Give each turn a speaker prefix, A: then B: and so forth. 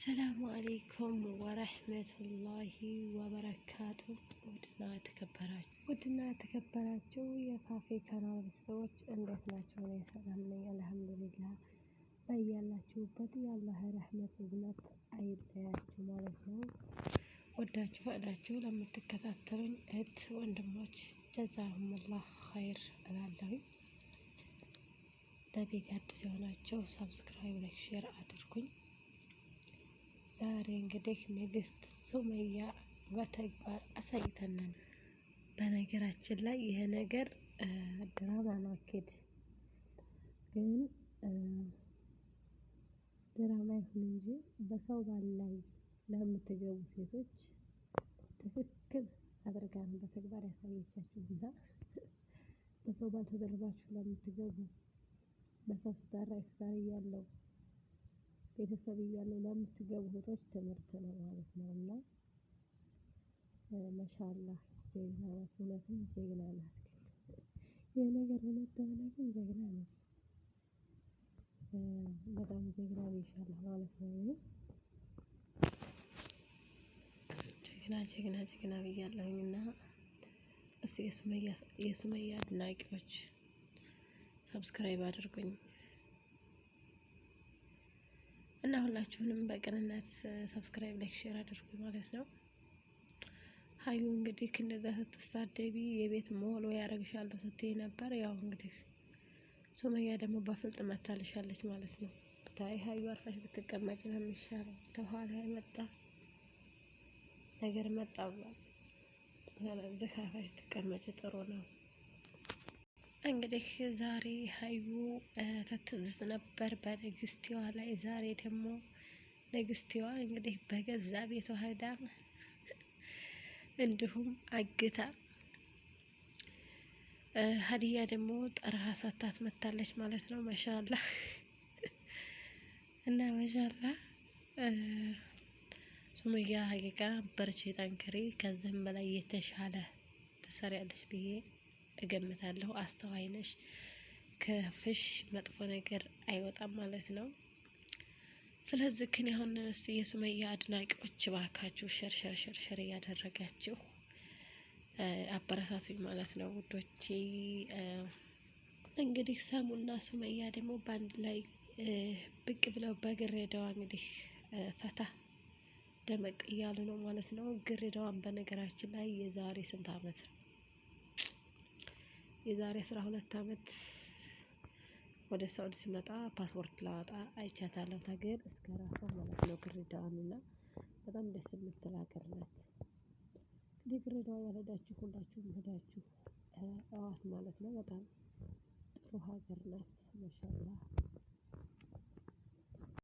A: አሰላሙ አሌይኩም ወረህመቱላሂ ወበረካቱ። ውድና የተከበራችሁ የፋፌ ቻናል ሰዎች እንዴት ናቸው? እኔ ሰላም ነኝ አልሐምዱሊላህ። በያላችሁበት የአላህ ረህመት እዝነት አይለያችሁ ማለት ነው። ወዳችሁ ፈቅዳችሁ ለምትከታተሉኝ እህት ወንድሞች ጀዛሁሙላህ ኸይር እላለሁኝ። ለቤት አዲስ የሆናችሁ ሰብስክራይብ፣ ላይክ፣ ሼር አድርጉኝ። ዛሬ እንግዲህ ንግስት ሱመያ በተግባር አሳይተናል። በነገራችን ላይ ይሄ ነገር ድራማ ነው። አኬድ ግን ድራማ ይሁን እንጂ በሰው ባል ላይ ለምትገቡ ሴቶች ትክክል አድርጋ ነው በተግባር ያሳየቻችሁ። እና በሰው ባል ተደርባችሁ ለምትገቡ በሰው ትዳር እያለው ቤተሰብ እያለው ለምትገቡ እህቶች ትምህርት ነው ማለት ነው። እና ማሻአላህ ጀግና ናት፣ እውነትም ጀግና ናት። ይህ ነገር እውነት ከሆነ ግን ጀግና ናት፣ በጣም ጀግና ብዬሻለሁ ማለት ነው። ጀግና ብያለሁኝ። እና እስኪ የሱመያ አድናቂዎች ሰብስክራይብ አድርጉኝ እና ሁላችሁንም በቅንነት ሰብስክራይብ፣ ላይክ፣ ሼር አድርጉኝ ማለት ነው። ሀዩ እንግዲህ እንደዛ ስትሳደቢ የቤት ሞሎ ያደርግሻለሁ ስትይ ነበር። ያው እንግዲህ ሱመያ ደግሞ በፍልጥ መታልሻለች ማለት ነው። ታይ ሀዩ አርፈሽ ብትቀመጭ ነው የሚሻለው። ተኋላ የመጣ ነገር መጣ ብሏል። ስለዚህ አርፈሽ ትቀመጭ ጥሩ ነው። እንግዲህ ዛሬ ሀዩ ተትዝት ነበር በንግስቲዋ ላይ። ዛሬ ደግሞ ንግስቲዋ እንግዲህ በገዛ ቤቷ ሄዳ እንዲሁም አግታ ሀዲያ ደግሞ ጠረሃ ሰታት መታለች ማለት ነው። ማሻአላ እና ማሻአላ ሱመያ ሀቂቃ በርቺ፣ ጠንክሪ፣ ከዚህም በላይ የተሻለ ትሰሪያለሽ ብዬ እገምታለሁ። አስተዋይ ነሽ፣ ከፍሽ መጥፎ ነገር አይወጣም ማለት ነው። ስለዚህ ግን አሁን የሱመያ አድናቂዎች ባካችሁ ሸር እያደረጋችሁ አበረታቱኝ ማለት ነው ውዶቼ። እንግዲህ ሰሙና ሱመያ ደግሞ በአንድ ላይ ብቅ ብለው በግሬዳዋ እንግዲህ ፈታ ደመቅ እያሉ ነው ማለት ነው። ግሬዳዋን በነገራችን ላይ የዛሬ ስንት አመት ነው? የዛሬ 12 አመት ወደ ሳውዲ ሲመጣ ፓስፖርት ላወጣ አይቻታለሁ። ታገር እስከ ራሷ ማለት ነው ግሬዳዋን። እና በጣም ደስ የምትል ሀገር ናት። እንግዲህ ግሬዳዋ ያልሄዳችሁ ሁላችሁም ሄዳችሁ እዋት ማለት ነው። በጣም ጥሩ ሀገር ናት። ማሻአላህ